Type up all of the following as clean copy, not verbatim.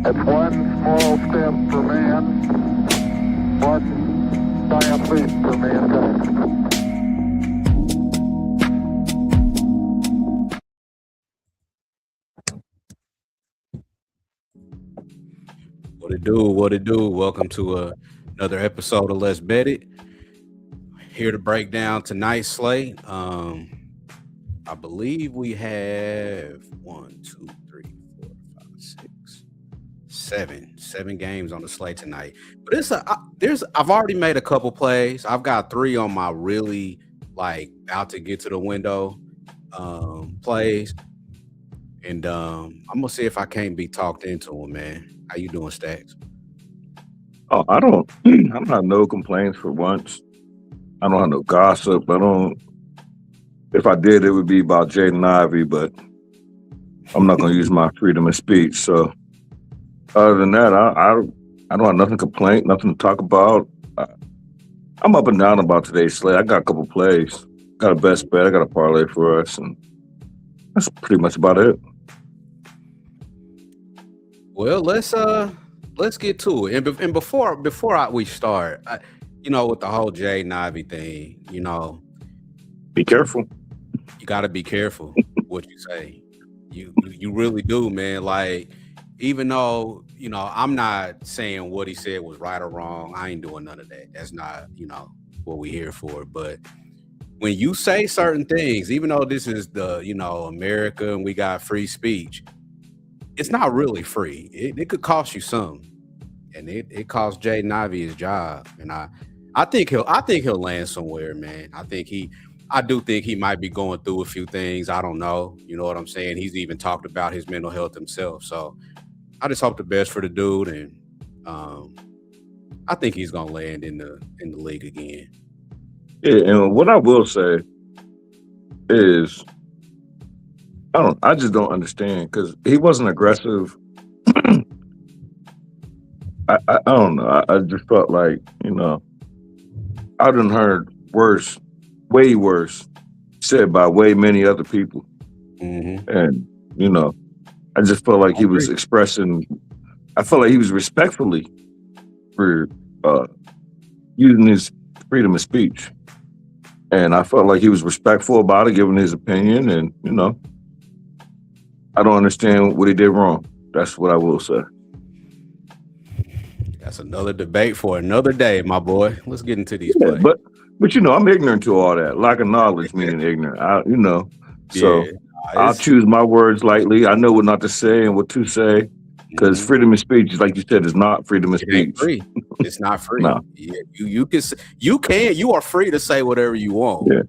It's one small step for man, one giant leap for mankind. What it do? What it do? Welcome to another episode of Let's Bet It. Here to break down tonight's slate. I believe we have 7 games on the slate tonight. But I've already made a couple plays. I've got 3 on my really out to get to the window plays, and I'm gonna see if I can't be talked into them, man. How you doing, Stacks? Oh, I don't have no complaints for once. I don't have no gossip. If I did, it would be about Jaden Ivey, but I'm not going to use my freedom of speech. So other than that, I don't have nothing to complain, nothing to talk about. I'm up and down about today's slate. I got a couple plays. Got a best bet. I got a parlay for us, and that's pretty much about it. Well, let's get to it. And before we start, with the whole Jaden Ivey thing, be careful. You got to be careful what you say. You really do, man. Like, even though I'm not saying what he said was right or wrong, I ain't doing none of that. That's not what we here for. But when you say certain things, even though this is the America and we got free speech, it's not really free. It could cost you some, and it cost Jaden Ivey his job. And I think he'll land somewhere, man. I do think he might be going through a few things. I don't know. You know what I'm saying? He's even talked about his mental health himself. So I just hope the best for the dude, and I think he's gonna land in the league again. Yeah, and what I will say is, I just don't understand, because he wasn't aggressive. I don't know. I just felt like, I done heard way worse said by way many other people. Mm-hmm. And, I just felt like he was expressing, I felt like he was respectfully for using his freedom of speech. And I felt like he was respectful about it, giving his opinion, and, I don't understand what he did wrong. That's what I will say. That's another debate for another day, my boy. Let's get into these plays. But I'm ignorant to all that. Lack of knowledge meaning ignorant. So I'll choose my words lightly. I know what not to say and what to say, because freedom of speech, like you said, is not freedom of speech. Ain't free. It's not free. No. Yeah, you are free to say whatever you want. Yeah.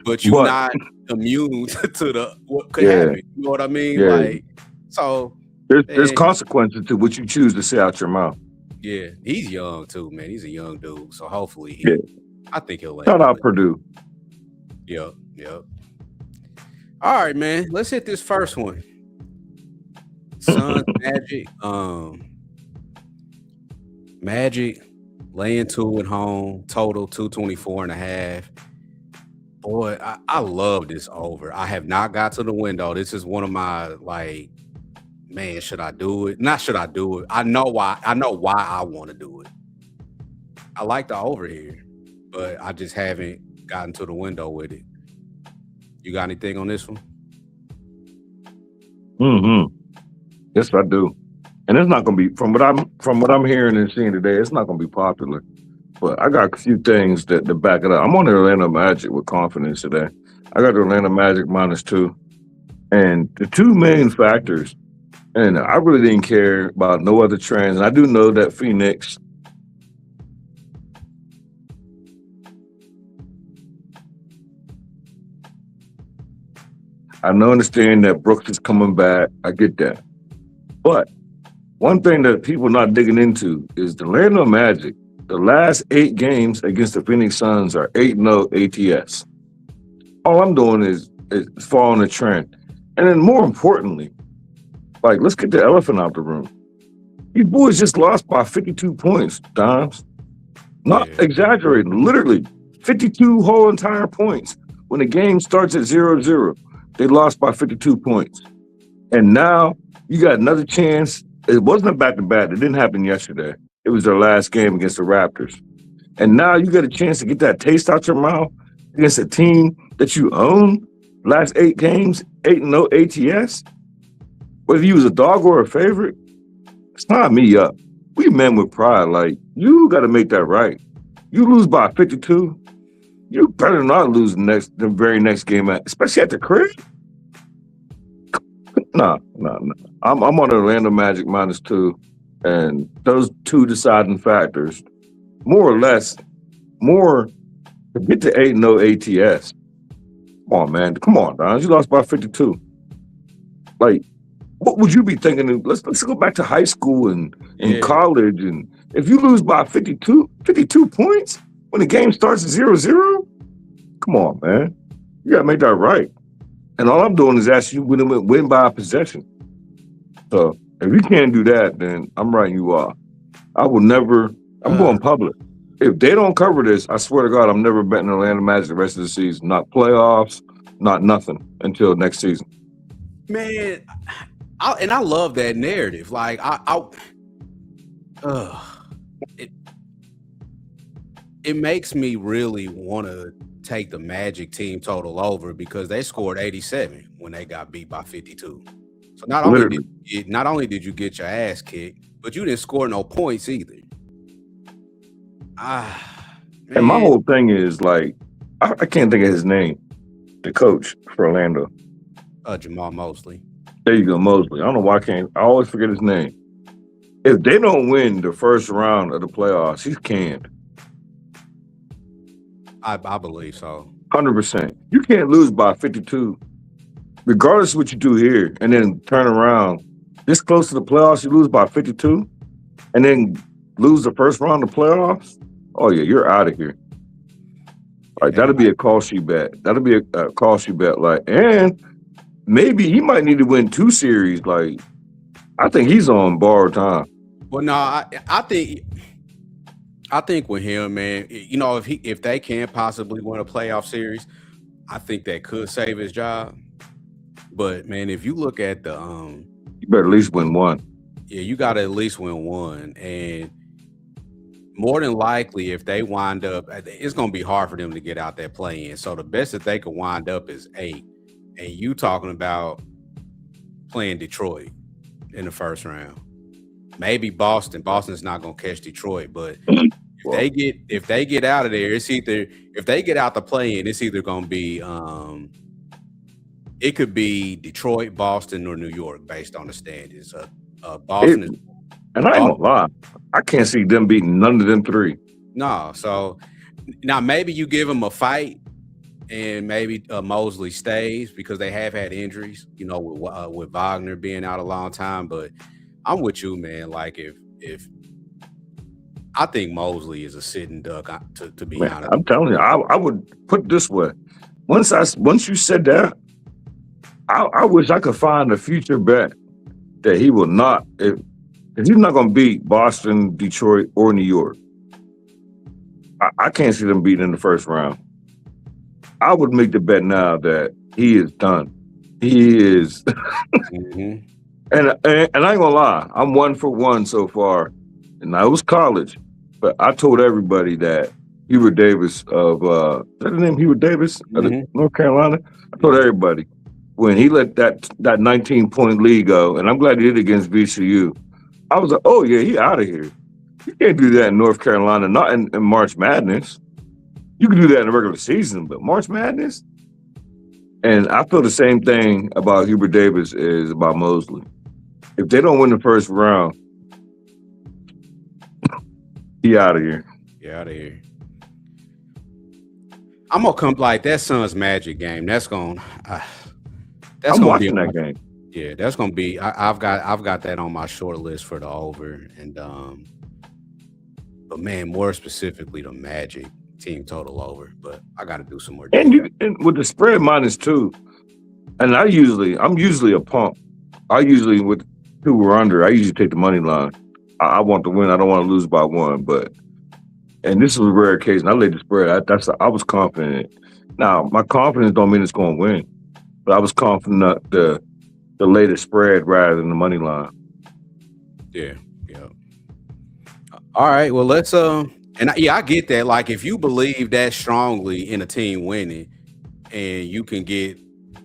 But you're not immune to what could happen. You know what I mean? Yeah. Like, so there's consequences to what you choose to say out your mouth. Yeah, he's young too, man. He's a young dude, so hopefully I think he'll land. Shout out Purdue. Yep. All right, man. Let's hit this first one. Suns Magic. Magic laying 2 at home, total 224.5. Boy, I love this over. I have not got to the window. This is one of my man, should I do it? Not should I do it. I know why I want to do it. I like the over here, but I just haven't gotten to the window with it. You got anything on this one? Mm-hmm. Yes, I do. And it's not going to be, from what I'm hearing and seeing today, it's not going to be popular. But I got a few things that back it up. I'm on the Orlando Magic with confidence today. I got the Orlando Magic -2. And the two main factors, and I really didn't care about no other trends. And I do know that Phoenix, I understand that Brooks is coming back. I get that. But one thing that people are not digging into is the Orlando Magic. The last 8 games against the Phoenix Suns are 8-0 ATS. All I'm doing is following the trend. And then more importantly, let's get the elephant out the room. These boys just lost by 52 points, Dimes. Not exaggerating. Literally 52 whole entire points. When the game starts at 0-0, they lost by 52 points. And now you got another chance It wasn't a back-to-back. It didn't happen yesterday. It was their last game against the Raptors. And now you get a chance to get that taste out your mouth against a team that you own. Last 8 games, 8-0 ATS. Whether you was a dog or a favorite, sign me up. We men with pride. Like, you got to make that right. You lose by 52, you better not lose the very next game, especially at the crib. Nah. I'm on the Orlando Magic -2, and those 2 deciding factors, more or less, to get to 8-0 ATS. Come on, man. Come on, Don. You lost by 52. Like, what would you be thinking? Let's go back to high school and college, and if you lose by 52 points when the game starts at 0-0, come on, man. You gotta make that right. And all I'm doing is asking you to win by a possession. So if you can't do that, then I'm writing you off. I will never. I'm going public. If they don't cover this, I swear to God, I'm never betting Atlanta Magic the rest of the season. Not playoffs, not nothing until next season. Man, I love that narrative. Like it makes me really want to take the Magic team total over because they scored 87 when they got beat by 52. So not only did you get your ass kicked, but you didn't score no points either. And my whole thing is like, I can't think of his name, the coach for Orlando. Jamal Mosley. There you go, Mosley. I don't know why I always forget his name. If they don't win the first round of the playoffs, he's canned. I believe so. 100%. You can't lose by 52, regardless of what you do here, and then turn around this close to the playoffs, you lose by 52, and then lose the first round of playoffs. Oh yeah, you're out of here. Like that'll be a call sheet bet. That'll be a call sheet bet. Like, and maybe he might need to win 2 series. Like, I think he's on borrowed time. Well, no, I think with him, man, you know, if they can possibly win a playoff series, I think that could save his job. But man, if you look at the you better at least win 1. Yeah, you got to at least win 1, and more than likely, if they wind up, it's going to be hard for them to get out that play-in. So the best that they could wind up is 8. And you talking about playing Detroit in the first round. Maybe Boston. Boston's not going to catch Detroit, but if they get out of there, it's either if they get out the play-in, it's either going to be it could be Detroit, Boston, or New York based on the standings. Boston is. And I ain't gonna lie, I can't see them beating none of them 3. No, so now maybe you give them a fight, and maybe Mosley stays because they have had injuries, you know, with Wagner being out a long time. But I'm with you, man. Like if I think Mosley is a sitting duck, to be honest. I'm telling you, I would put it this way. Once you said that, I wish I could find a future bet that he will not. If he's not going to beat Boston, Detroit, or New York, I can't see them beating in the first round. I would make the bet now that he is done. He is. Mm-hmm. And I ain't going to lie, I'm 1 for 1 so far. And I was college, but I told everybody that Hubert Davis of, is that the name, Hubert Davis of North Carolina? I told everybody when he let that 19-point lead go, and I'm glad he did it against VCU. I was like, oh, yeah, he out of here. You can't do that in North Carolina, not in March Madness. You can do that in the regular season, but March Madness? And I feel the same thing about Hubert Davis as about Mosley. If they don't win the first round, he out of here. He out of here. I'm going to come like that Suns Magic game. I'm watching that game. Yeah, that's gonna be. I've got that on my short list for the over, and but man, more specifically the Magic team total over. But I got to do some more. And with the spread -2, and I'm usually a pump. With 2 or under, I usually take the money line. I want to win. I don't want to lose by 1. And this was a rare occasion. I laid the spread. I was confident. Now my confidence don't mean it's going to win, but I was confident the latest spread rather than the money line. Yeah, yeah. All right. Well, let's I get that. Like, if you believe that strongly in a team winning, and you can get,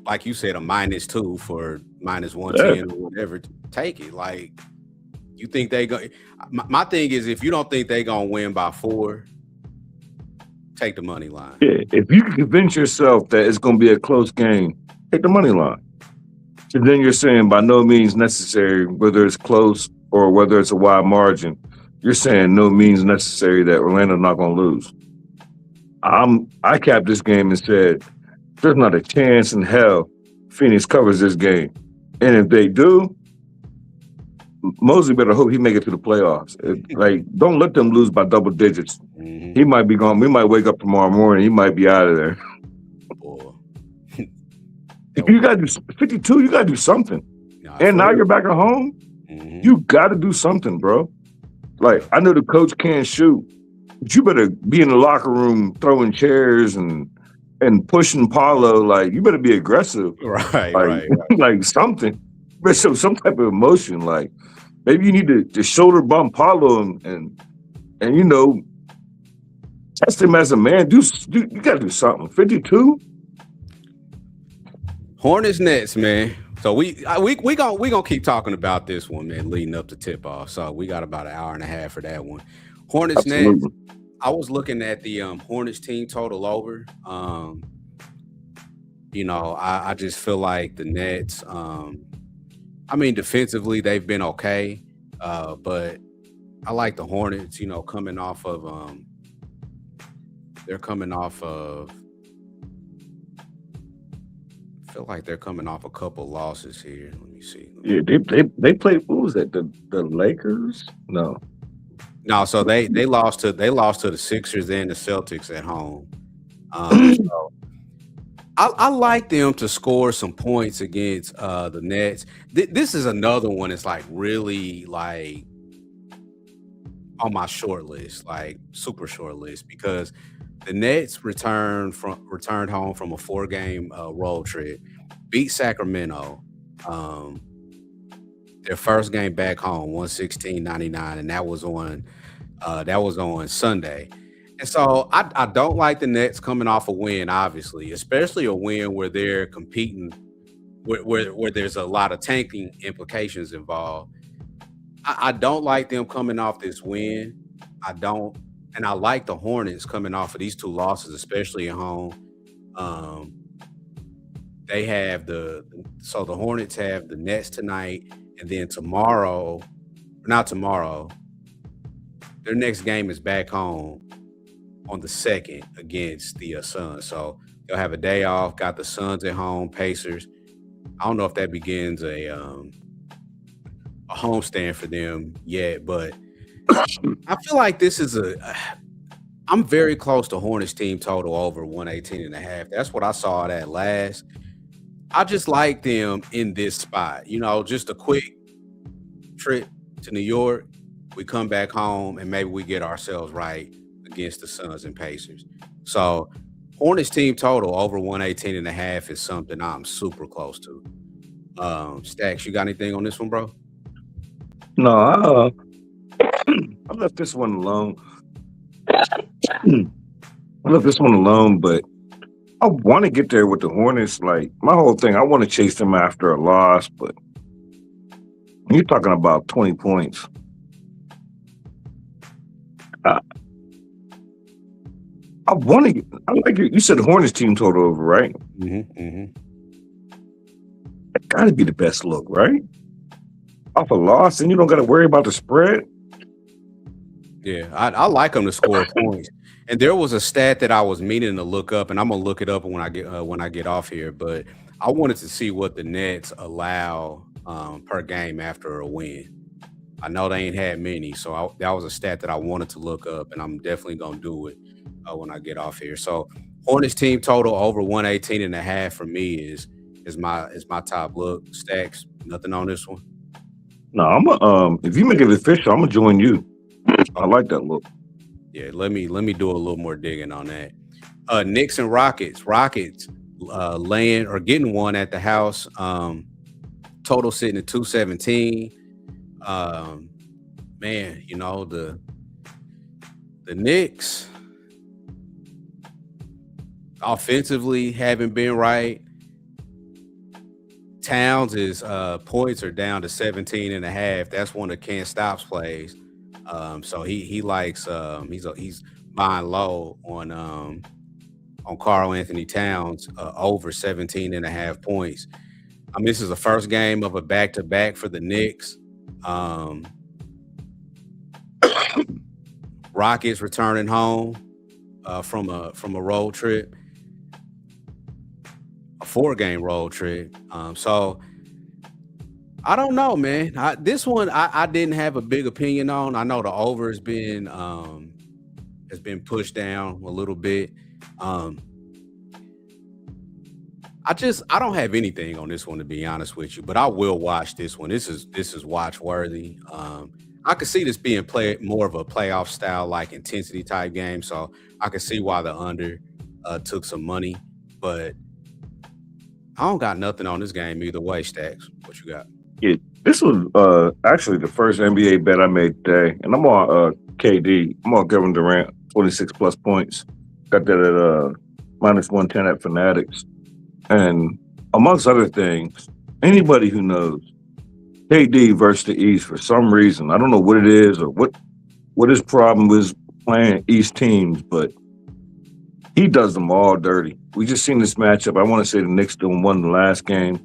like you said, a -2 for minus one Yeah, ten or whatever, take it. Like, you think they go? My thing is, if you don't think they gonna win by 4, take the money line. yeah. If you can convince yourself that it's going to be a close game, take the money line. And then you're saying by no means necessary, whether it's close or whether it's a wide margin, you're saying no means necessary that Orlando's not going to lose. I capped this game and said there's not a chance in hell Phoenix covers this game, and if they do, Mosley better hope he make it to the playoffs. Like, don't let them lose by double digits. Mhm. He might be gone. We might wake up tomorrow morning. He might be out of there. Boy. You got to do 52. You got to do something. Nah, And for now real. you're back at home. Mhm. You got to do something, bro. Like, I know the coach can't shoot, but you better be in the locker room throwing chairs and pushing Paulo. Like, you better be aggressive. Right, Like, right. like something. Better show some type of emotion. Like, maybe you need to shoulder bump Paulo and you know, test him as a man. You got to do something. 52. Hornets Nets, man. So we gonna keep talking about this one, man, leading up to tip off. So we got about an hour and a half for that one. Hornets Nets. Absolutely. I was looking at the Hornets team total over. You know, I just feel like the Nets. I mean, defensively they've been okay, but I like the Hornets. You know, coming off of they're coming off of. I feel like they're coming off a couple losses here. Let me see. Yeah, they played. Who was that? The Lakers? No. No, so they lost to the Sixers and the Celtics at home. So I like them to score some points against the Nets. This is another one that's like really like on my short list, like super short list, because the Nets returned home from a 4-game road trip, beat Sacramento. Their first game back home, 116-99, and that was on Sunday. And so I don't like the Nets coming off a win, obviously, especially a win where they're competing, where there's a lot of tanking implications involved. I don't like them coming off this win. I don't, and I like the Hornets coming off of these 2 losses, especially at home. They have the Hornets have the Nets tonight, and then not tomorrow. Their next game is back home on the 2nd against the Suns. So they'll have a day off. Got the Suns at home, Pacers. I don't know if that begins a homestand for them yet, but I feel like this is I'm very close to Hornets team total over 118.5. That's what I saw it at last. I just like them in this spot. You know, just a quick trip to New York. We come back home and maybe we get ourselves right against the Suns and Pacers. So Hornets team total over 118.5 is something I'm super close to. Stacks, you got anything on this one, bro? No, I left this one alone. But I want to get there with the Hornets. Like, my whole thing, I want to chase them after a loss, but you're talking about 20 points. I want to. I like you said the Hornets team total over, right? It got to be the best look, right? Off a loss, and you don't got to worry about the spread. Yeah, I like them to score points. And there was a stat that I was meaning to look up, and I'm gonna look it up when I get off here. But I wanted to see what the Nets allow per game after a win. I know they ain't had many, so that was a stat that I wanted to look up, and I'm definitely gonna do it when I get off here. So Hornets team total over 118.5 for me is my top look. Stacks, nothing on this one. No, if you make it official, I'm gonna join you. I like that look. Yeah, let me do a little more digging on that. Knicks and Rockets. Rockets laying or getting one at the house. Total sitting at 217. man, the Knicks offensively haven't been right. Towns is points are down to 17 and a half. That's one of Can't Stop's plays. So he likes he's buying low on Carl Anthony Towns over 17 and a half points. I mean, this is the first game of a back-to-back for the Knicks. Rockets returning home from a road trip, a 4-game road trip. So I don't know, man. This one I didn't have a big opinion on. I know the over has been pushed down a little bit. I don't have anything on this one, to be honest with you, but I will watch this one. This is watch worthy. I could see this being played more of a playoff style, like intensity type game. So I could see why the under took some money, but I don't got nothing on this game either way. Stacks, what you got? Yeah, this was actually the first NBA bet I made today, and I'm on KD. I'm on Kevin Durant, 26 plus points. Got that at minus 110 at Fanatics. And amongst other things, anybody who knows KD versus the East for some reason, I don't know what it is or what his problem is playing East teams, but he does them all dirty. We just seen this matchup. I want to say the Knicks won the last game.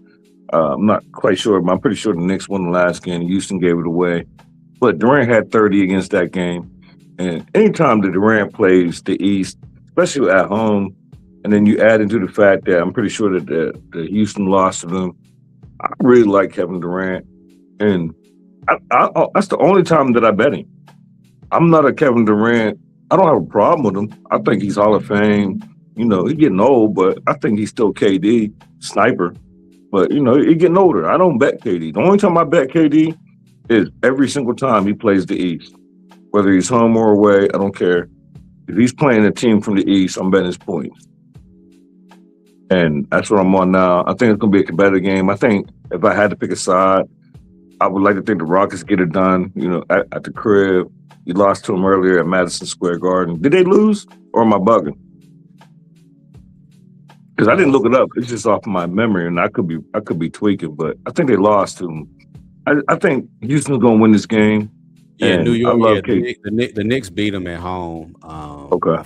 I'm not quite sure, but I'm pretty sure the Knicks won the last game. Houston gave it away. But Durant had 30 against that game. And anytime that Durant plays the East, especially at home, and then you add into the fact that I'm pretty sure that the Houston lost to them, I really like Kevin Durant. And that's the only time that I bet him. I'm not a Kevin Durant. I don't have a problem with him. I think he's Hall of Fame. He's getting old, but I think he's still KD, sniper. But, he's getting older. I don't bet KD. The only time I bet KD is every single time he plays the East. Whether he's home or away, I don't care. If he's playing a team from the East, I'm betting his points. And that's what I'm on now. I think it's going to be a competitive game. I think if I had to pick a side, I would like to think the Rockets get it done, at the crib. You lost to them earlier at Madison Square Garden. Did they lose or am I bugging? Because I didn't look it up. It's just off my memory, and I could be tweaking, but I think they lost to them. I think Houston's going to win this game. Yeah, New York. The Knicks beat them at home. Okay.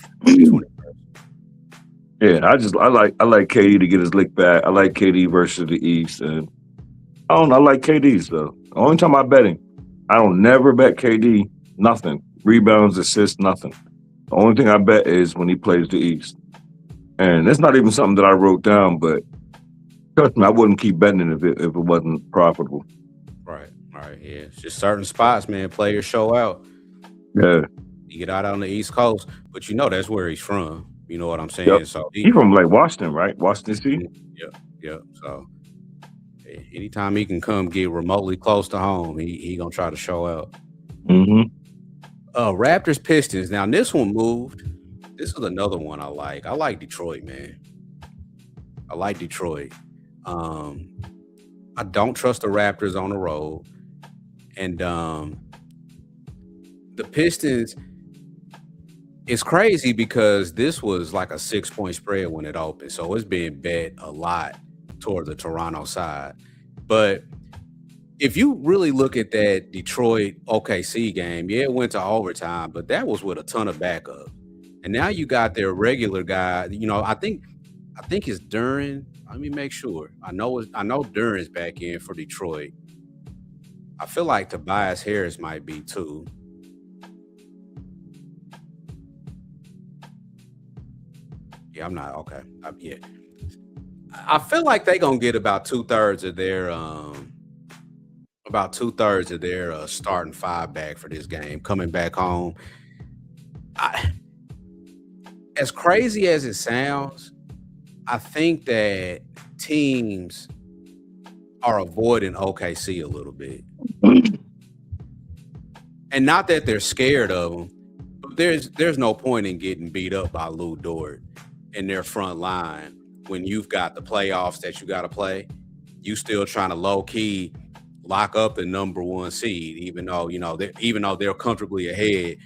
Yeah, I like KD to get his lick back. I like KD versus the East, and I like KD though. The only time I bet him, I don't never bet KD nothing. Rebounds, assists, nothing. The only thing I bet is when he plays the East. And it's not even something that I wrote down, but trust me, I wouldn't keep betting it if it wasn't profitable. Right, yeah. It's just certain spots, man, players show out. Yeah. You get out on the East Coast, but that's where he's from. You know what I'm saying? Yep. So he's from like Washington, right? Washington D.C.? Yep. So anytime he can come get remotely close to home, he gonna try to show out. Mm-hmm. Raptors Pistons. Now this one moved. This is another one I like. I like Detroit, man. I like Detroit. I don't trust the Raptors on the road. And the Pistons, it's crazy because this was like a 6-point spread when it opened. So it's being bet a lot toward the Toronto side. But if you really look at that Detroit OKC game, it went to overtime, but that was with a ton of backup. And now you got their regular guy. I think it's Duren. Let me make sure. I know Duren's back in for Detroit. I feel like Tobias Harris might be too. Yeah, I'm not okay. I feel like they're gonna get about 2/3 of their starting five back for this game, coming back home. As crazy as it sounds, I think that teams are avoiding OKC a little bit. And not that they're scared of them, but there's no point in getting beat up by Lou Dort in their front line when you've got the playoffs that you got to play. You still trying to low-key lock up the number one seed, even though they're comfortably ahead.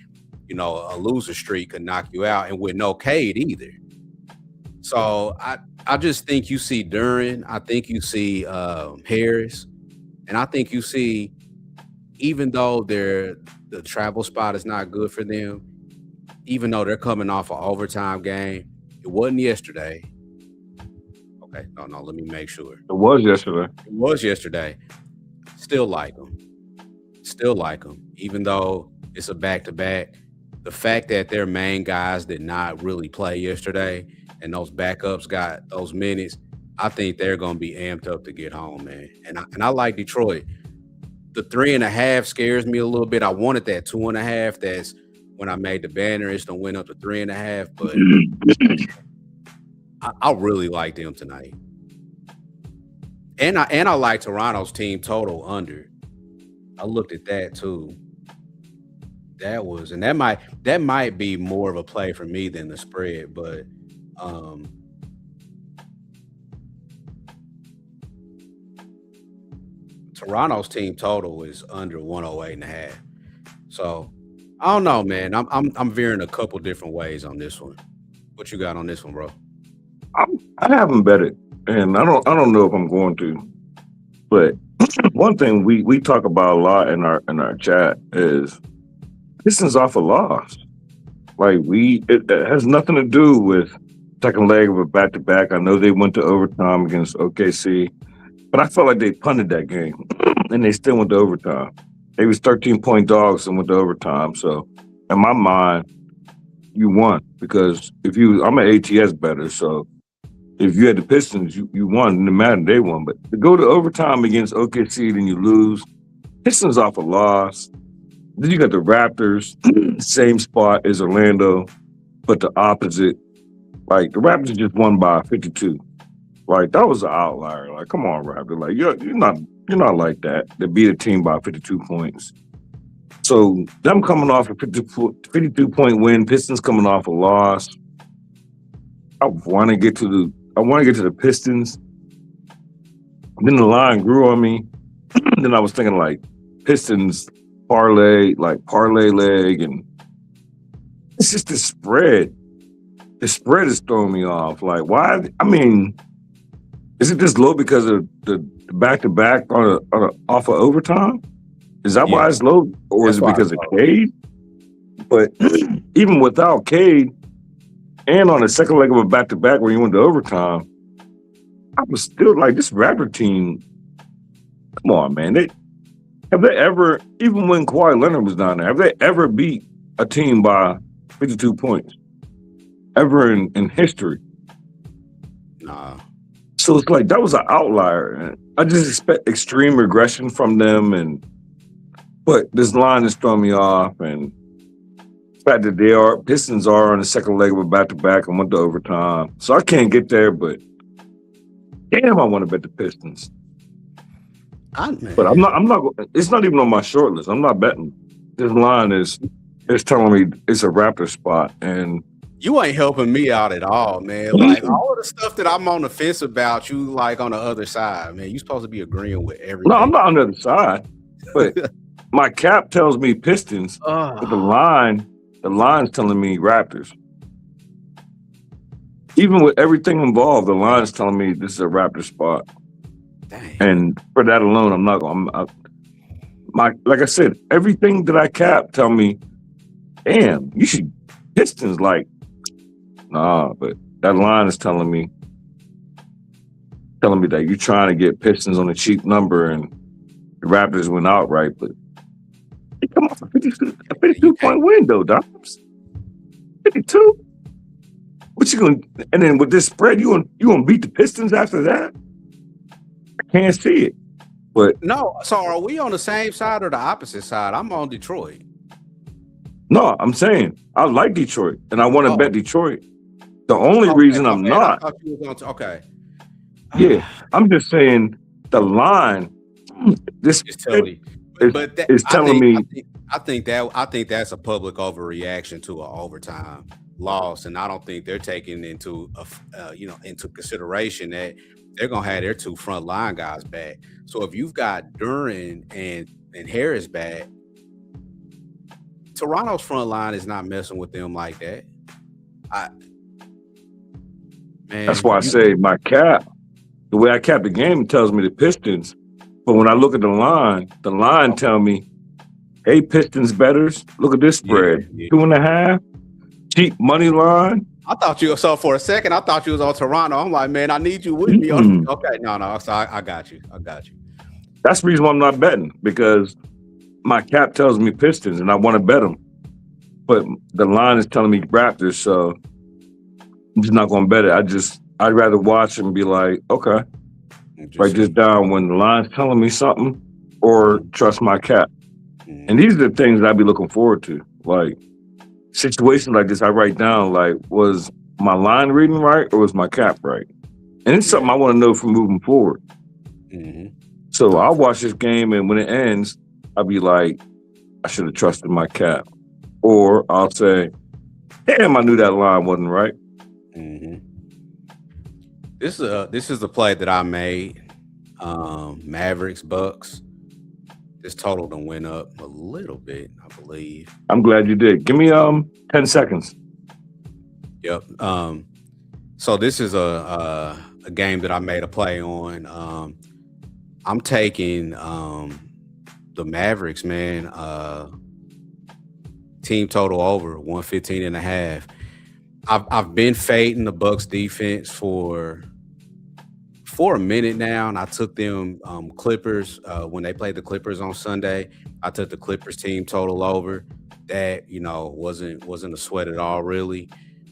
A loser streak could knock you out, and with no Cade either. So I just think you see Duran, I think you see Harris, and I think you see, even though the travel spot is not good for them, even though they're coming off an overtime game, it wasn't yesterday. Okay, no, let me make sure. It was yesterday. It was yesterday. Still like them. Even though it's a back-to-back. The fact that their main guys did not really play yesterday and those backups got those minutes, I think they're going to be amped up to get home, man. And I like Detroit. The 3.5 scares me a little bit. I wanted that 2.5. That's when I made the banner. It's going to win up to 3.5. But I really like them tonight. And I like Toronto's team total under. I looked at that too. That might be more of a play for me than the spread, but Toronto's team total is under 108.5. So I don't know, man. I'm veering a couple different ways on this one. What you got on this one, bro? I haven't bet it, and I don't know if I'm going to. But one thing we talk about a lot in our chat is Pistons off a loss. Like it has nothing to do with second leg of a back-to-back. I know they went to overtime against OKC, but I felt like they punted that game, and they still went to overtime. They was 13-point dogs and went to overtime. So in my mind, you won because I'm an ATS better, so if you had the Pistons, you won. No matter they won, but to go to overtime against OKC, then you lose. Pistons off a loss. Then you got the Raptors, same spot as Orlando, but the opposite. Like the Raptors just won by 52. Like that was an outlier. Like, come on, Raptors. Like you're not like that. They beat a team by 52 points. So them coming off a 52-point win, Pistons coming off a loss. I want to get to the Pistons. Then the line grew on me. Then I was thinking like Pistons parlay leg, and it's just the spread. The spread is throwing me off. Like, why? I mean, is it this low because of the back-to-back off of overtime? Is that why it's low, or is it because of Cade? But even without Cade, and on the second leg of a back-to-back where you went to overtime, I was still like, this Raptor team, come on, man. Have they ever, even when Kawhi Leonard was down there, have they ever beat a team by 52 points? Ever in history? Nah. So it's like, that was an outlier. And I just expect extreme regression from them. But this line is throwing me off. And the fact that Pistons are on the second leg of a back-to-back and went to overtime. So I can't get there, but damn, I want to bet the Pistons. But I'm not. It's not even on my short list. I'm not betting. This line is telling me it's a Raptor spot, and you ain't helping me out at all, man. Like all of the stuff that I'm on the fence about, you like on the other side, man. You supposed to be agreeing with everything. No, I'm not on the other side, but my cap tells me Pistons, but the line's telling me Raptors. Even with everything involved, the line's telling me this is a Raptor spot. Dang. And for that alone, I'm not going. Like I said, everything that I cap tell me, damn, you should Pistons like. Nah, but that line is telling me that you're trying to get Pistons on a cheap number, and the Raptors went outright, but they come off a 52-point win though, Dobbs. 52. What you going? And then with this spread, you gonna beat the Pistons after that? I can't see it. But no. So are we on the same side or the opposite side? I'm on Detroit. No, I'm saying I like Detroit, and I want to bet Detroit. The only reason I'm not. Okay. Yeah, I'm just saying the line. This is telling me. I think that's a public overreaction to an overtime loss, and I don't think they're taking into consideration that they're gonna have their two front line guys back. So if you've got Duran and Harris back, Toronto's front line is not messing with them like that. That's why I say my cap, the way I cap the game tells me the Pistons. But when I look at the line tell me, hey, Pistons bettors, look at this spread. 2.5, cheap money line. I thought you so for a second, I thought you was on Toronto. I'm like, man, I need you with me. Okay, no. So I got you. That's the reason why I'm not betting, because my cap tells me Pistons and I want to bet them. But the line is telling me Raptors, so I'm just not going to bet it. I'd rather watch and be like, okay, write this down when the line's telling me something, or trust my cap. And these are the things that I'd be looking forward to. Like situations like this, I write down, like, was my line reading right or was my cap right? And it's something I want to know for moving forward. So I'll watch this game, and when it ends, I'll be like, I should have trusted my cap. Or I'll say, damn, I knew that line wasn't right. This is the play that I made. Mavericks, Bucks. This total done went up a little bit, I believe. I'm glad you did. Give me 10 seconds. Yep. So this is a game that I made a play on. I'm taking the Mavericks, man. Team total over 115.5. I've been fading the Bucks defense for a minute now, and I took them Clippers when they played the Clippers on Sunday. I took the Clippers team total over. That wasn't a sweat at all, really.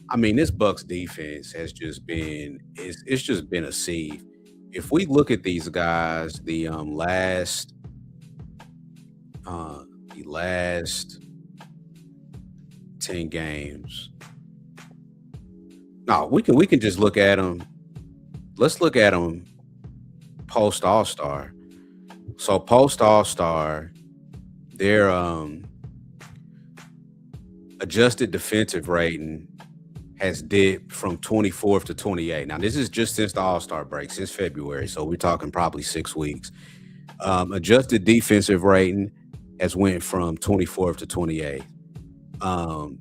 I mean, this Bucks defense has just been it's just been a sieve. If we look at these guys, the last 10 games. No, we can just look at them. Let's look at them post All-Star. So post All-Star, their adjusted defensive rating has dipped from 24th to 28. Now, this is just since the All-Star break, since February. So we're talking probably 6 weeks. Adjusted defensive rating has went from 24th to 28. And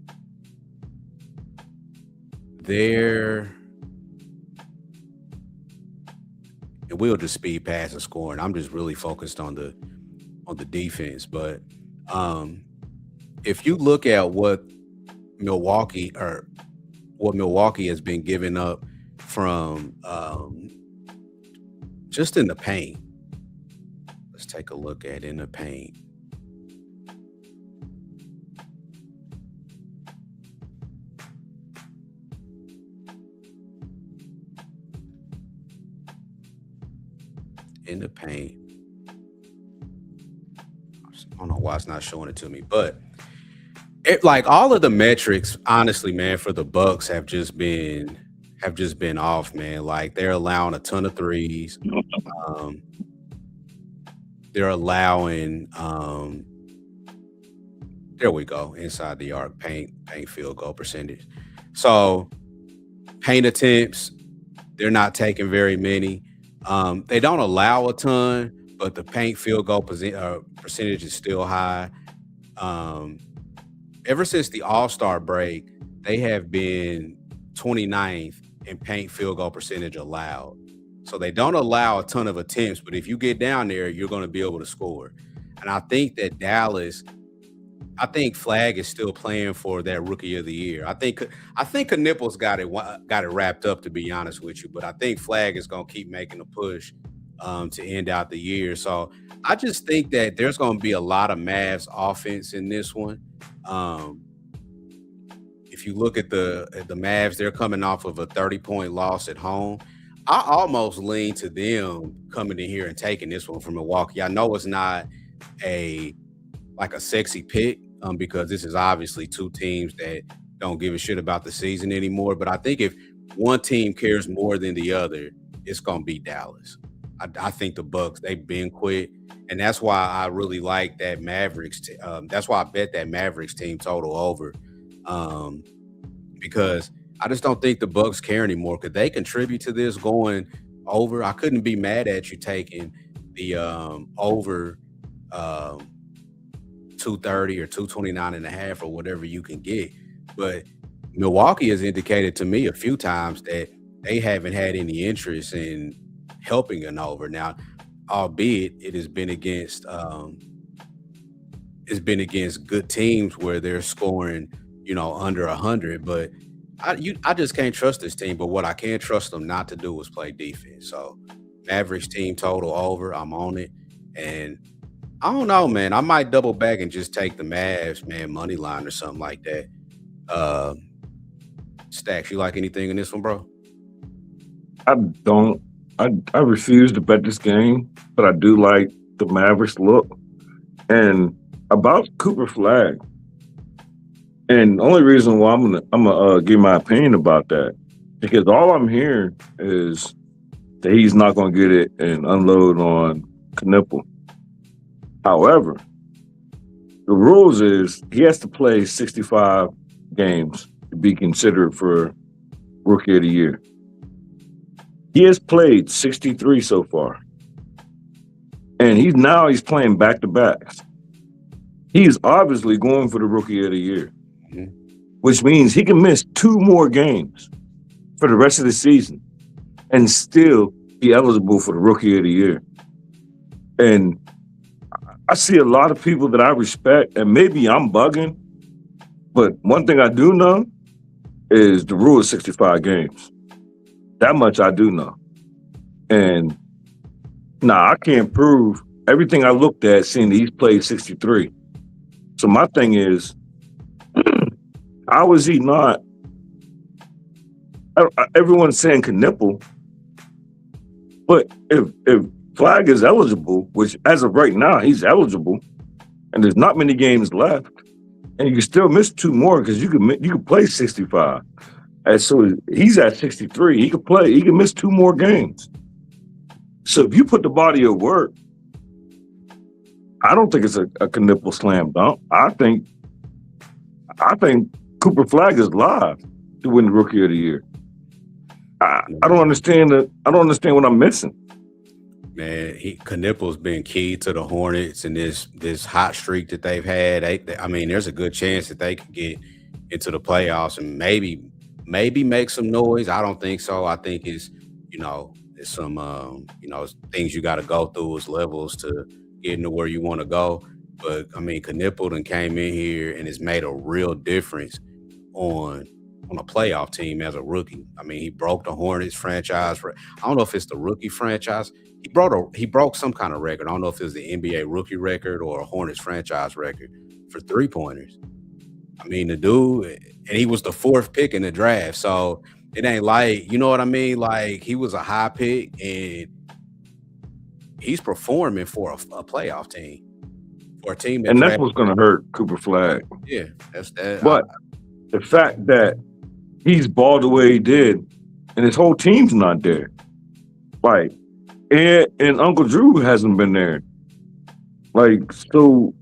we'll just speed past the scoring. I'm just really focused on the defense. But if you look at what Milwaukee has been giving up from just in the paint. Let's take a look at in the paint. In the paint. I don't know why it's not showing it to me, but like all of the metrics, honestly, man, for the Bucks have just been off, man. Like they're allowing a ton of threes. They're allowing there we go, inside the arc, paint field goal percentage. So paint attempts, they're not taking very many. They don't allow a ton, but the paint field goal percentage is still high. Ever since the All-Star break, they have been 29th in paint field goal percentage allowed. So they don't allow a ton of attempts, but if you get down there, you're going to be able to score. And I think that Flag is still playing for that Rookie of the Year. I think Knipples got it wrapped up, to be honest with you, but I think Flag is going to keep making a push to end out the year. So I just think that there's going to be a lot of Mavs offense in this one. If you look at the Mavs, they're coming off of a 30-point loss at home. I almost lean to them coming in here and taking this one from Milwaukee. I know it's not a sexy pick because this is obviously two teams that don't give a shit about the season anymore. But I think if one team cares more than the other, it's going to be Dallas. I think the Bucks, they've been quit. And that's why I really like that Mavericks. That's why I bet that Mavericks team total over because I just don't think the Bucks care anymore. Could they contribute to this going over. I couldn't be mad at you taking the over 230 or 229.5 or whatever you can get. But Milwaukee has indicated to me a few times that they haven't had any interest in helping an over. Now, albeit it has been against good teams where they're scoring, under 100. But I just can't trust this team. But what I can trust them not to do is play defense. So Mavericks team total over, I'm on it. And I don't know, man. I might double back and just take the Mavs, man, money line or something like that. Stacks, you like anything in this one, bro? I don't. I refuse to bet this game, but I do like the Mavericks look. And about Cooper Flag, and the only reason why I'm gonna give my opinion about that, because all I'm hearing is that he's not gonna get it and unload on Knipple. However, the rules is he has to play 65 games to be considered for Rookie of the Year. He has played 63 so far. And he's playing back-to-backs. He's obviously going for the Rookie of the Year, which means he can miss 2 more games for the rest of the season and still be eligible for the Rookie of the Year. And I see a lot of people that I respect, and maybe I'm bugging, but one thing I do know is the rule is 65 games. That much I do know. And I can't prove everything I looked at seeing that he's played 63. So my thing is, how is he not? Everyone's saying Knipple, but if Flag is eligible, which as of right now he's eligible, and there's not many games left, and you can still miss 2 more because you could play 65. And so he's at 63. He can miss 2 more games. So if you put the body of work, I don't think it's a Knipple slam dunk. I think Cooper Flag is live to win the Rookie of the Year. I don't understand that. I don't understand what I'm missing. Man, Knipple's been key to the Hornets and this hot streak that they've had. There's a good chance that they could get into the playoffs and maybe make some noise. I don't think so. I think it's some things you got to go through as levels to get into where you want to go. But Knipple done came in here and has made a real difference on a playoff team as a rookie. He broke the Hornets franchise. I don't know if it's the rookie franchise. He broke some kind of record. I don't know if it was the NBA rookie record or a Hornets franchise record for 3-pointers. The dude, and he was the 4th pick in the draft. So it ain't like, you know what I mean? Like, he was a high pick and he's performing for a playoff team. For a team and that's what's going to hurt Cooper Flag. Yeah, that's that. But the fact that he's balled the way he did and his whole team's not there. Like, and Uncle Drew hasn't been there. Like, so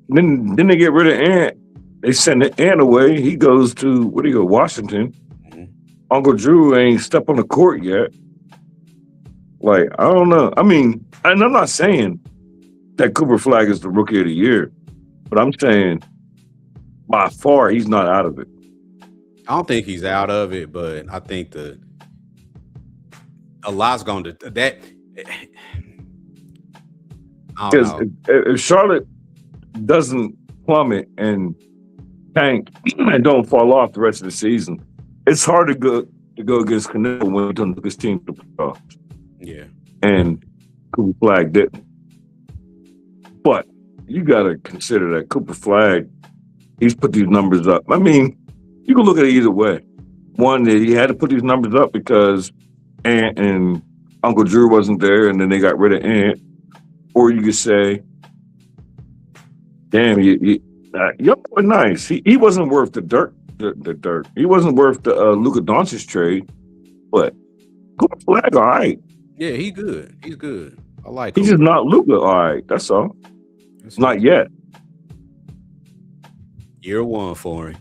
then they get rid of Ant. They send Ant away. He goes to, Washington. Mm-hmm. Uncle Drew ain't stepped on the court yet. Like, I don't know. And I'm not saying that Cooper Flag is the Rookie of the Year, but I'm saying by far he's not out of it. I don't think he's out of it, but I think a lot's going to that. Because if Charlotte doesn't plummet and tank and don't fall off the rest of the season, it's hard to go against Knipple when you don't look his team to the playoffs. Yeah. And Cooper Flag didn't. But you got to consider that Cooper Flag, he's put these numbers up. You can look at it either way. One, that he had to put these numbers up because Ant and Uncle Drew wasn't there, and then they got rid of Ant. Or you could say, damn, young boy nice. He wasn't worth the dirt. He wasn't worth the Luka Doncic trade, but Cooper Flag, all right. Yeah, he's good. He's good. I like him. He's just not Luka, all right. That's all. It's not yet. Year 1 for him.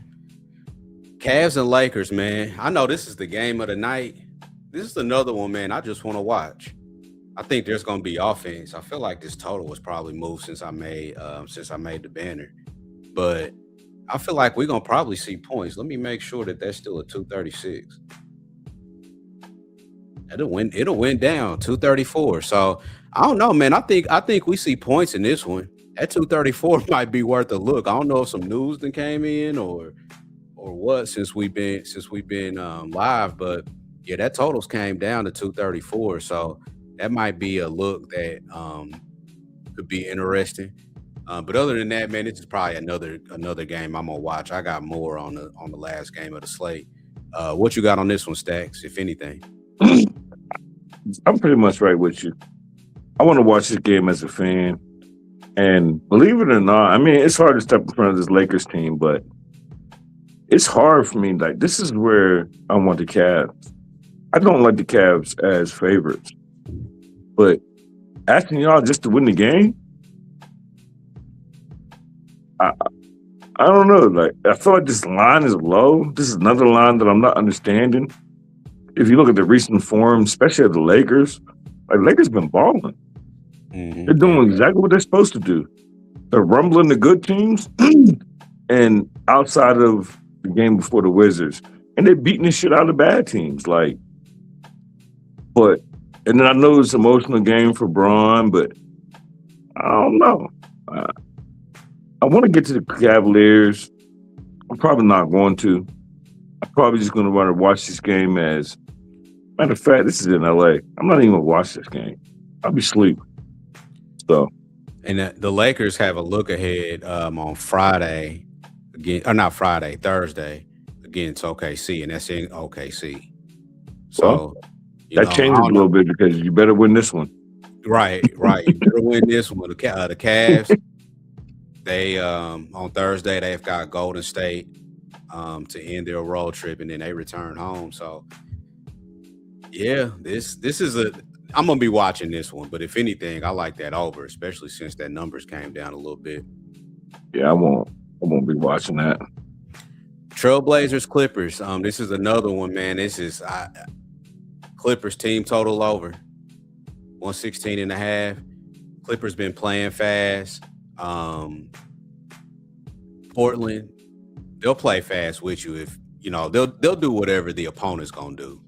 Cavs and Lakers, man. I know this is the game of the night, This is another one, man. I just want to watch. I think there's going to be offense. I feel like this total was probably moved since I made the banner, but I feel like we're gonna probably see points. Let me make sure that that's still a 236. It'll win down 234. So I don't know, man. I think we see points in this one. At 234 might be worth a look. I don't know if some news that came in or what since we've been live, but yeah, that totals came down to 234. So that might be a look that could be interesting. But other than that, man, this is probably another game I'm gonna watch. I got more on the last game of the slate. What you got on this one, Stacks, if anything? I'm pretty much right with you. I want to watch this game as a fan. And believe it or not, I mean, it's hard to step in front of this Lakers team, but it's hard for me. Like, this is where I want the Cavs. I don't like the Cavs as favorites, but asking y'all just to win the game, I, I don't know. Like, I feel like this line is low. This is another line that I'm not understanding. If you look at the recent form, especially of the Lakers, like Lakers been balling. They're doing exactly what they're supposed to do. They're rumbling the good teams, and outside of the game before the Wizards, and they're beating the shit out of the bad teams. Like, but and then I know it's an emotional game for Braun, but I don't know. I want to get to the Cavaliers. I'm probably not going to. I'm probably just going to want to watch this game as. Matter of fact, this is in LA. I'm not even going to watch this game. I'll be asleep. So. And the Lakers have a look ahead on Friday again, or not Friday, Thursday against OKC, and that's in OKC. So that changes a little bit because you better win this one. Right. You better win this one. The Cavs, they on Thursday they've got Golden State to end their road trip, and then they return home. So yeah, this is I'm gonna be watching this one, but if anything, I like that over, especially since that numbers came down a little bit. Yeah, I won't be watching that. Trailblazers Clippers. This is another one, man. This is Clippers team total over 116.5. Clippers been playing fast. Portland, they'll play fast with you if they'll do whatever the opponent's gonna do.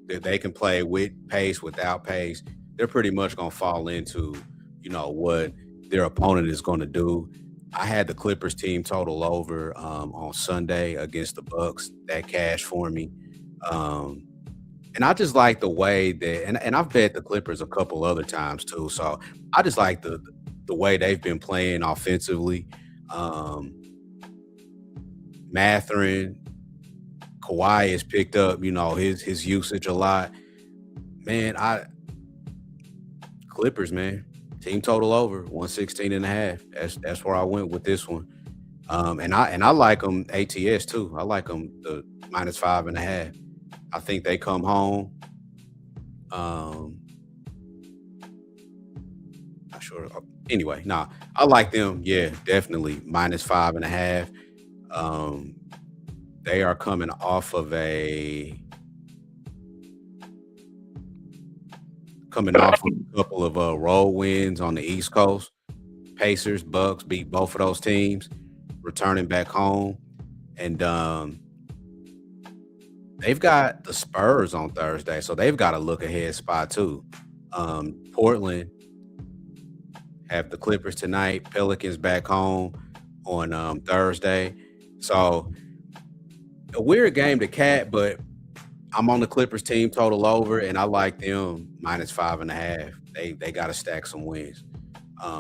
They can play with pace, without pace. They're pretty much gonna fall into what their opponent is gonna do. I had the Clippers team total over on Sunday against the Bucks. That cashed for me. And I just like the way that, and I've bet the Clippers a couple other times too. So I just like the way they've been playing offensively. Mathurin, Kawhi has picked up, his usage a lot. Man, Clippers, man. Team total over 116.5. That's where I went with this one. And I like them ATS too. I like them the -5.5. I think they come home. Not sure. Anyway, I like them. Yeah, definitely -5.5. They are coming off of a couple of road wins on the East Coast. Pacers, Bucks beat both of those teams, returning back home, and they've got the Spurs on Thursday, so they've got a look ahead spot too. Portland have the Clippers tonight. Pelicans back home on Thursday. So a weird game to cat, but I'm on the Clippers team total over, and I like them -5.5. They got to stack some wins.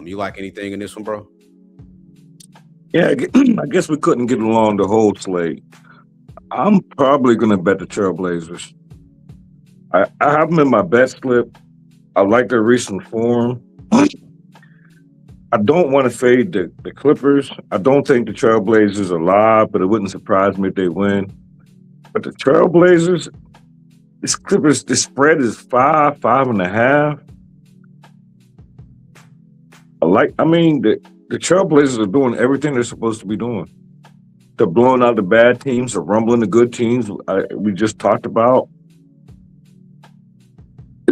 You like anything in this one, bro? Yeah, I guess we couldn't get along the whole slate. I'm probably going to bet the Trailblazers. I have them in my bet slip. I like their recent form. I don't want to fade the Clippers. I don't think the Trailblazers are live, but it wouldn't surprise me if they win. But the Trailblazers, this Clippers, the spread is 5.5. The Trailblazers are doing everything they're supposed to be doing. They're blowing out the bad teams, they're rumbling the good teams we just talked about.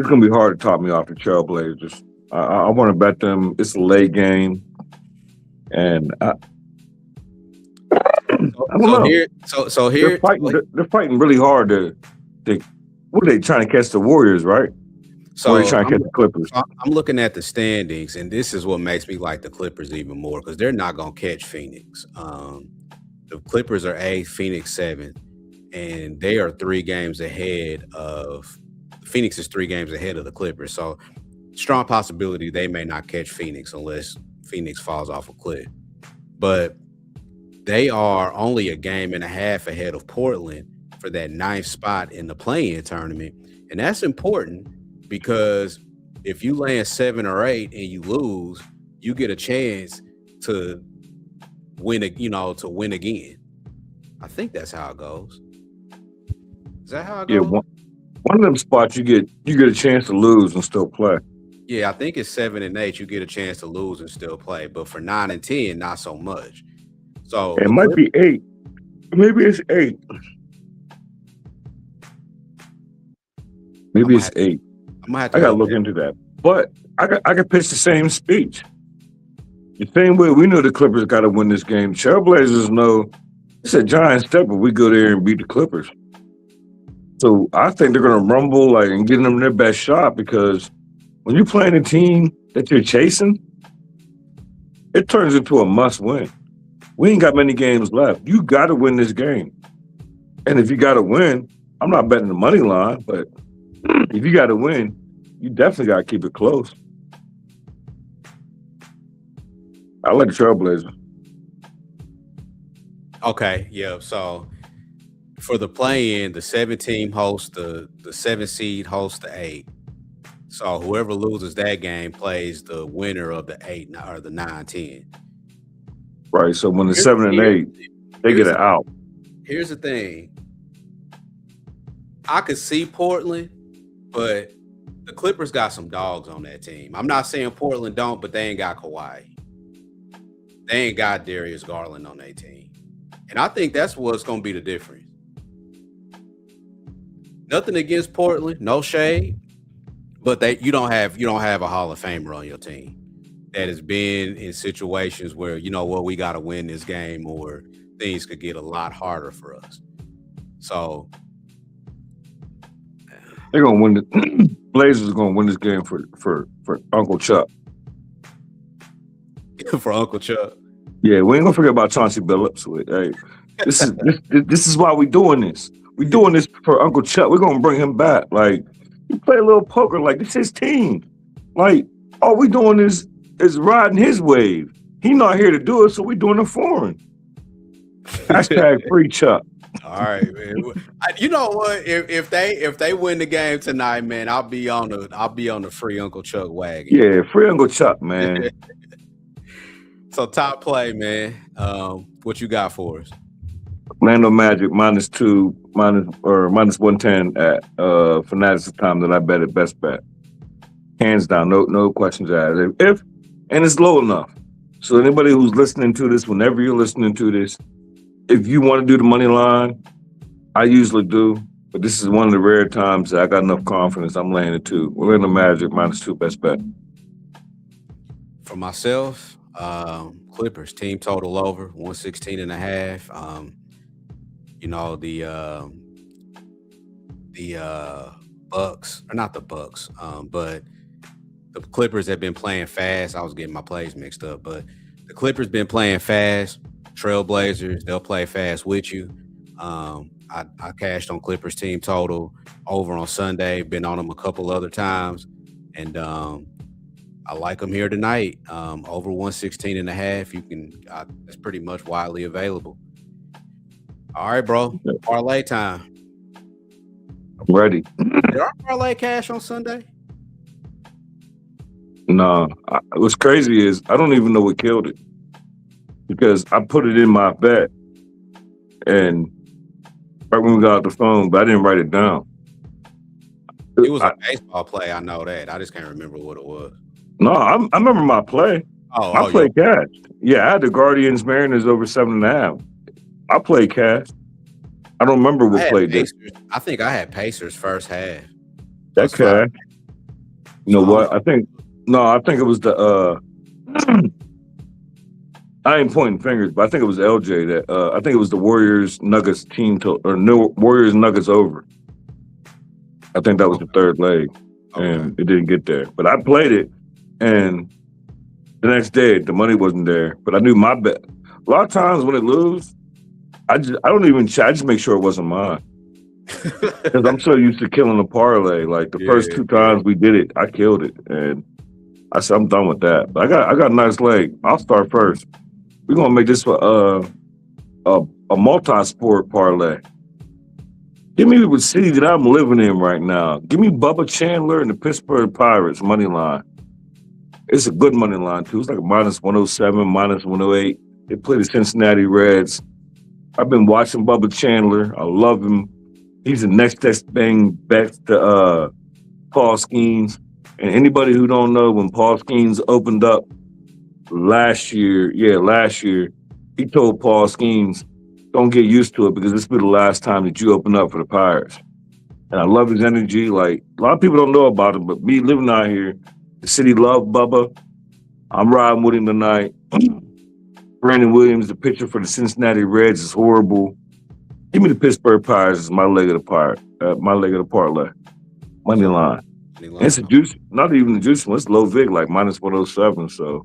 gonna be hard to talk me off the Trailblazers. I want to bet them. It's a late game, and I don't know. Here, They're fighting really hard to. What are they trying to catch the Warriors, right? So or are they trying to catch the Clippers? I'm looking at the standings, and this is what makes me like the Clippers even more because they're not gonna catch Phoenix. The Clippers are 8th, Phoenix 7th, and they are 3 games ahead of Phoenix. Is 3 games ahead of the Clippers, so strong possibility they may not catch Phoenix unless Phoenix falls off a cliff. But they are only a game and a half ahead of Portland for that 9th spot in the play-in tournament. And that's important because if you land 7 or 8 and you lose, you get a chance to win, to win again. I think that's how it goes. Is that how it goes? Yeah, one of them spots you get a chance to lose and still play. Yeah, I think it's 7 and 8. You get a chance to lose and still play, but for 9 and 10, not so much. So it might be 8. Maybe it's 8. Maybe it's 8. I gotta look into that. But I could pitch the same speech. The same way we know the Clippers got to win this game. Trailblazers know it's a giant step if we go there and beat the Clippers. So I think they're gonna rumble and give them their best shot because when you're playing a team that you're chasing, it turns into a must-win. We ain't got many games left. You got to win this game. And if you got to win, I'm not betting the money line, but if you got to win, you definitely got to keep it close. I like the Trailblazers. Okay, yeah. So for the play-in, the 7 team hosts the 7 seed hosts the 8. So whoever loses that game plays the winner of the 8 or the 9-10. Right. So when the 7 and 8, they get it out. Here's the thing. I could see Portland, but the Clippers got some dogs on that team. I'm not saying Portland don't, but they ain't got Kawhi. They ain't got Darius Garland on their team. And I think that's what's going to be the difference. Nothing against Portland, no shade, but you don't have a Hall of Famer on your team that has been in situations where, you know what, we got to win this game or things could get a lot harder for us. So they're going to win the Blazers are going to win this game for Uncle Chuck. For Uncle Chuck. Yeah, we ain't gonna forget about Chauncey Billups. Hey, this is why we doing this. We doing this for Uncle Chuck. We're gonna bring him back. Like, you play a little poker. Like, this is his team. Like, all we doing is riding his wave. He not here to do it, so we doing it for him. Hashtag free Chuck. All right, man. You know what? If they win the game tonight, man, I'll be on the free Uncle Chuck wagon. Yeah, free Uncle Chuck, man. So top play, man. What you got for us? Orlando Magic -2, minus 110 at Fanatics time that I bet at best bet. Hands down, no questions asked. And it's low enough. So anybody who's listening to this, whenever you're listening to this, if you want to do the money line, I usually do, but this is one of the rare times that I got enough confidence. I'm laying it too. Orlando Magic -2 best bet. For myself, Clippers team total over 116.5. The Bucks, or not the Bucks, but the Clippers have been playing fast. I was getting my plays mixed up, but the Clippers been playing fast. Trailblazers, they'll play fast with you. I cashed on Clippers team total over on Sunday. Been on them a couple other times, and I like them here tonight. Over 116.5. You can. That's pretty much widely available. All right, bro. Parlay time. I'm ready. Did our parlay cash on Sunday? No. What's crazy is I don't even know what killed it because I put it in my bet, and right when we got off the phone, but I didn't write it down. It was a baseball play. I know that. I just can't remember what it was. No, I remember my play. I played cash. Yeah, I had the Guardians Mariners over 7.5. I played cash. I don't remember what play did. I think I had Pacers first half. That cash. You know So what? I think it was the I ain't pointing fingers, but I think it was LJ that I think it was the Warriors Nuggets team Warriors Nuggets over. I think that was the third leg, and it didn't get there. But I played it, and the next day the money wasn't there. But I knew my bet. A lot of times when it lose, I don't even check. I just make sure it wasn't mine because I'm so used to killing the parlay. Like the first 2 times we did it, I killed it, and I said I'm done with that. But I got a nice leg. I'll start first. We're gonna make this a multi-sport parlay. Give me the city that I'm living in right now. Give me Bubba Chandler and the Pittsburgh Pirates money line. It's a good money line too. It's like a -107, -108. They play the Cincinnati Reds. I've been watching Bubba Chandler. I love him. He's the next thing back to Paul Skeens. And anybody who don't know, when Paul Skeens opened up last year, he told Paul Skeens, don't get used to it because this will be the last time that you open up for the Pirates. And I love his energy. Like, a lot of people don't know about him, but me living out here, the city love Bubba. I'm riding with him tonight. Brandon Williams, the pitcher for the Cincinnati Reds, is horrible. Give me the Pittsburgh Pirates as my leg of the parlay. Money line. And it's a juice, not even the juice one. It's low vig, like -107. So.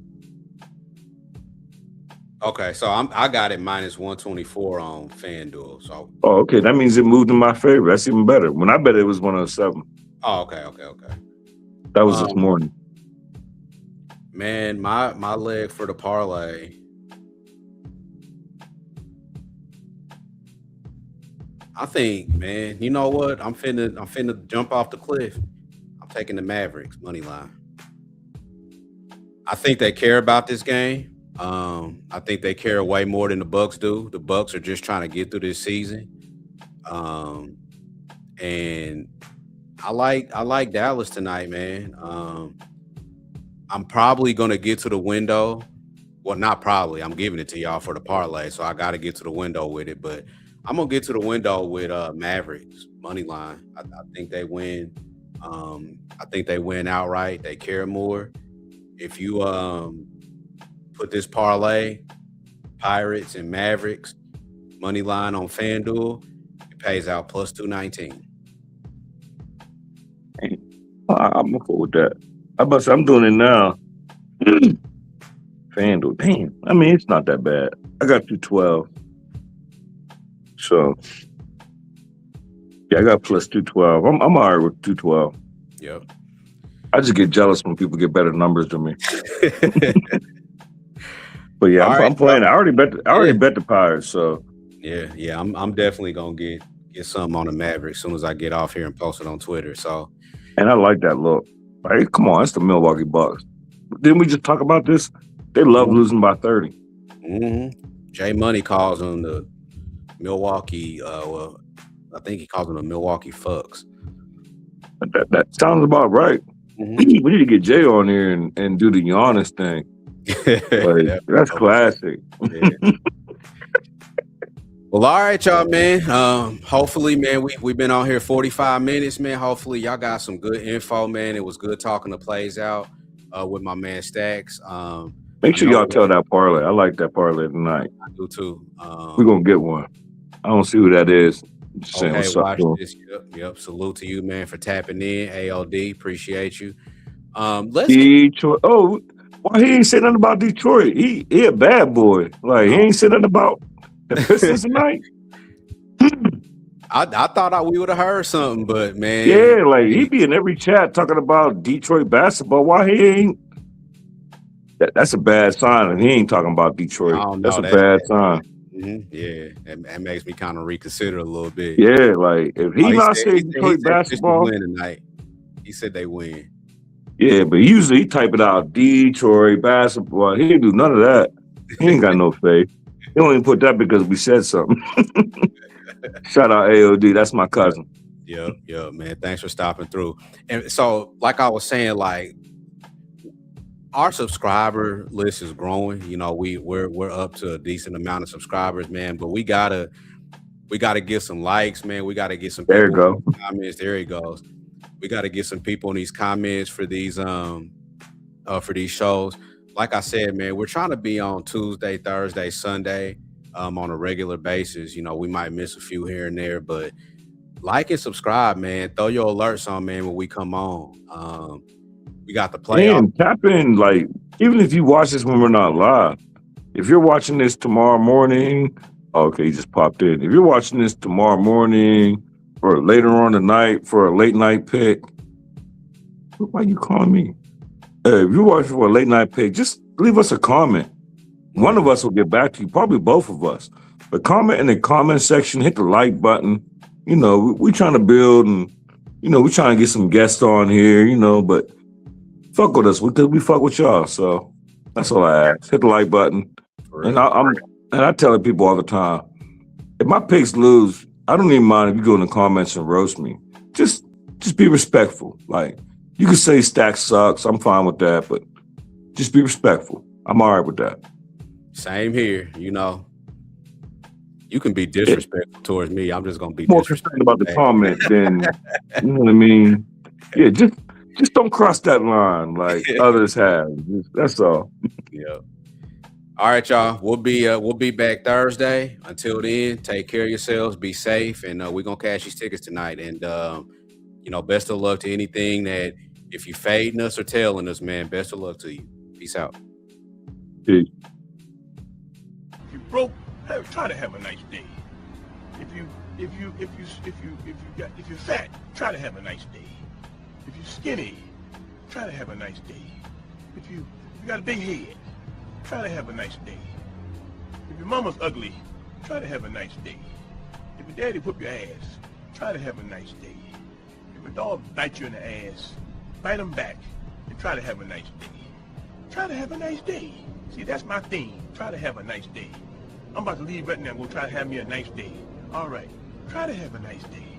Okay, so I got it -124 on FanDuel. So. Oh, okay. That means it moved in my favor. That's even better. When I bet it was 107. Oh, okay. That was this morning. Man, my leg for the parlay. I think, man, you know what? I'm finna jump off the cliff. I'm taking the Mavericks money line. I think they care about this game. I think they care way more than the Bucks do. The Bucks are just trying to get through this season. And I like Dallas tonight, man. I'm probably gonna get to the window. Well, not probably. I'm giving it to y'all for the parlay, so I got to get to the window with it. But I'm gonna get to the window with Mavericks money line. I think they win. I think they win outright. They care more. If you put this parlay, Pirates and Mavericks money line on FanDuel, it pays out +219. I'm cool with that. I'm doing it now. FanDuel, damn. I mean, it's not that bad. I got 212. So, yeah, I got +212. I'm all right with 212. Yep. I just get jealous when people get better numbers than me. But yeah, I'm playing. I already bet the Pirates. So yeah. I'm definitely gonna get something on the Mavericks as soon as I get off here and post it on Twitter. So, and I like that look. Like, come on, it's the Milwaukee Bucks. Didn't we just talk about this? They love losing by 30. Mm-hmm. Jay Money calls them the Milwaukee. Well, I think he calls them the Milwaukee Fucks. That sounds about right. Mm-hmm. We need to get Jay on here and do the Giannis thing. Like, that's classic. Yeah. Well, all right, y'all, man. Hopefully, man, we've been on here 45 minutes, man. Hopefully, y'all got some good info, man. It was good talking the plays out with my man Stacks. Make sure y'all tell that parlay. I like that parlay tonight. I do too. We're gonna get one. I don't see who that is. Just saying what's up to this. Yep. Salute to you, man, for tapping in. ALD, appreciate you. Let's Detroit. Oh, why he ain't saying nothing about Detroit? He a bad boy. Like, he ain't saying nothing about the Pistons tonight. I thought we would have heard something, but man, yeah, like he be in every chat talking about Detroit basketball. Why he ain't? That's a bad sign, and he ain't talking about Detroit. That's a bad sign. Mm-hmm. Yeah, that makes me kind of reconsider a little bit. Yeah, like if he not saying Detroit basketball win tonight, he said they win. Yeah, but usually he type it out Detroit basketball. He didn't do none of that. He ain't got no faith. He don't even put that because we said something. Shout out AOD. That's my cousin. Yep, man. Thanks for stopping through. And so, like I was saying, like our subscriber list is growing. You know, we're up to a decent amount of subscribers, man. But we gotta get some likes, man. We gotta get some there you go comments. There he goes. We got to get some people in these comments for these shows. Like I said, man, we're trying to be on Tuesday, Thursday, Sunday, on a regular basis. You know, we might miss a few here and there, but like and subscribe, man. Throw your alerts on, man, when we come on. We got the playoff. And tap in, like, even if you watch this when we're not live, if you're watching this tomorrow morning, okay, you just popped in. If you're watching this tomorrow morning or later on tonight for a late night pick, why are you calling me? If you're watching for a late night pick, just leave us a comment. One of us will get back to you, probably both of us. But comment in the comment section, hit the like button. You know, we're trying to build and, you know, we're trying to get some guests on here, you know, but fuck with us because we fuck with y'all. So that's all I ask. Hit the like button. And I tell people all the time, if my picks lose, I don't even mind if you go in the comments and roast me. Just be respectful. Like, you can say Stack sucks. I'm fine with that, but just be respectful. I'm all right with that. Same here. You know, you can be disrespectful towards me. I'm just gonna be more concerned about the comment than you know what I mean. Yeah, just don't cross that line like others have. That's all. Yeah. All right, y'all. We'll be back Thursday. Until then, take care of yourselves. Be safe, and we're gonna cash these tickets tonight. And you know, best of luck to anything that if you fading us or tailing us, man. Best of luck to you. Peace out. Peace. If you broke, try to have a nice day. If you're fat, try to have a nice day. If you're skinny, try to have a nice day. If you got a big head, try to have a nice day. If your mama's ugly, try to have a nice day. If your daddy whoop your ass, try to have a nice day. If a dog bites you in the ass, bite him back and try to have a nice day. Try to have a nice day. See, that's my theme. Try to have a nice day. I'm about to leave right now and go try to have me a nice day. All right. Try to have a nice day.